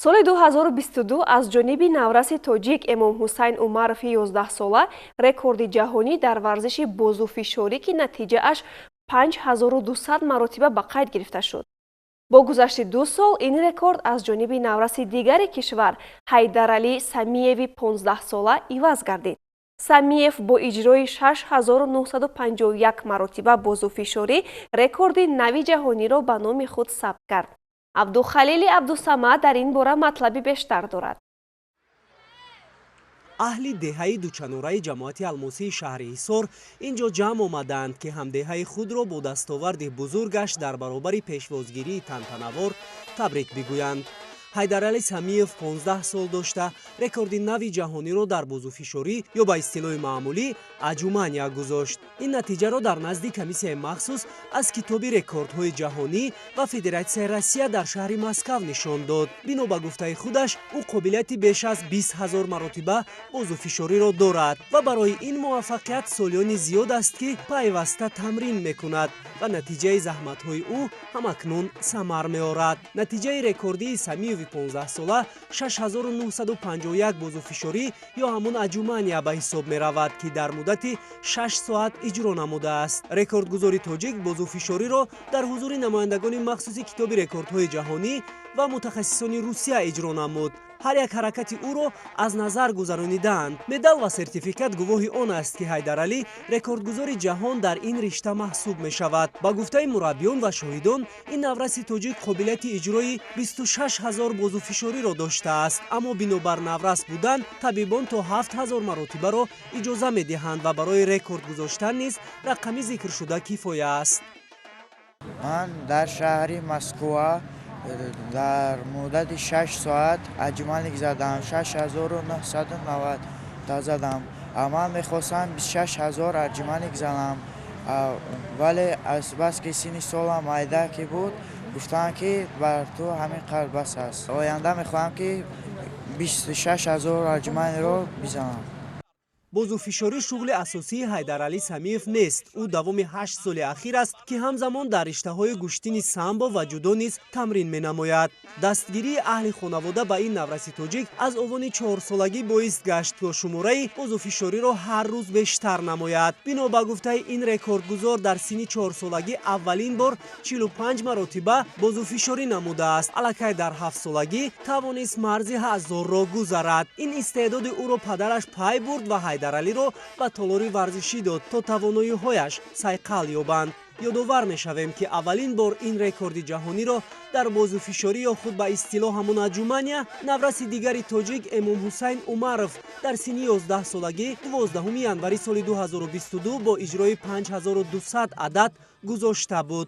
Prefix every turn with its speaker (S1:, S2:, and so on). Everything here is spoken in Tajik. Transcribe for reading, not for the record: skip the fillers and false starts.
S1: соли 2022 аз ҷониби навраси тоҷик Эмомҳусайн Умарови 11-сола рекорди ҷаҳонӣ дар варзиши бозуфишорӣ ки натиҷааш 5200 маротиба ба қайд гирифта шуд. бо гузашти 2 сол ин рекорд аз ҷониби навраси дигари кишвар Ҳайдаралӣ Самиеви 15-сола иваз гардид. Самиев бо иҷрои 6951 маротиба бозуфишорӣ рекорди нави ҷаҳониро ба номи худ сабт кард. Абдухалили Абдусамад дар ин бора матлаби бештар дорад.
S2: аҳли деҳаи дучанораи ҷамоати алмосии шаҳри Ҳисор инҷо ҷамъ омаданд ки ҳамдеҳаи худро бо дастоварди бузургаш дар баробари пешвозгирии тантанавор табрик бигӯянд. Ҳайдаралӣ Самиев 15 сол дошта рекорди нави ҷаҳониро дар бозуфишорӣ ё ба истилоҳи маъмулӣ аҷумания гузошт. Ин натиҷаро дар назди комиссияи махсус аз китоби рекордҳои ҷаҳонӣ ва Федератсияи Россия дар шаҳри Москав нишон дод. Бино ба гуфтаи худаш, ӯ қобилияти беш аз 20 000 маротиба бозуфишориро дорад ва барои ин муваффақият солиёни зиёд аст ки пайваста тамрин мекунад ва натиҷаи заҳматҳои ӯ ҳамакнун самар меорад. Натиҷаи рекордии Самиеви 15-сола 6951 бозуфишорӣ ё ҳамун аҷумания ба ҳисоб меравад ки дар муддати 6 соат иҷро намудааст. Рекордгузори тоҷик бозуфишориро дар ҳузури намояндагони махсуси китоби рекордҳои ҷаҳонӣ ва мутахассисони Русия иҷро намуд. ҳар як ҳаракати ӯро аз назар гузаронидаанд. медал ва сертификат гувоҳи он аст ки Ҳайдаралӣ рекордгузори ҷаҳон дар ин ришта маҳсуб мешавад. ба гуфтаи мураббиён ва шоҳидон, ин навраси тоҷик қобилияти иҷрои 26 000 бозуфишориро доштааст, аммо бинобар наврас будан табибон то 7000 маротибаро иҷоза медиҳанд ва барои рекорд гузоштан низ рақами зикршуда кифоя аст.
S3: ман дар шаҳри Москва дар муддати 6 соат аҷмалик задам, 6990 та задам. Ман мехостам 26 000 аҷмалик занам, вале азбаски синни солам майда ки буд, гуфтанд ки бар ту ҳамин қадр бас аст. Оянда мехоҳам ки 26 000 аҷмалиро бизанам.
S2: бозуфишорӣ шуғли асосии Ҳайдаралӣ Самиев нест. ӯ давоми 8 соли ахир аст ки ҳамзамон дар риштаҳои гӯштини самбо ва ҷудо низ тамрин менамояд. дастгирии аҳли хонавода ба ин навраси тоҷик аз овони 4-солагӣ боис гашт то шумораи бозуфишориро ҳар рӯз бештар намояд. бино ба гуфтаи ин рекордгузор дар синни 4-солагӣ аввалин бор 45 маротиба бозуфишорӣ намудааст. аллакай дар 7-солагӣ тавонист марзи 1000-ро гузарад. ин истеъдоди ӯро падараш пай бурд ва Ҳайдаралиро ба толори варзишӣ дод то тавоноиҳояш сайқал ёбанд. ёдовар мешавем ки аввалин бор ин рекорди ҷаҳониро дар бозуфишорӣ ё худ ба истилоҳ ҳамон аҷумания навраси дигари тоҷик Эмомҳусайн Умаров дар синни 11-солагӣ 12 январи соли 2022 бо иҷрои 5200 адад гузошта буд.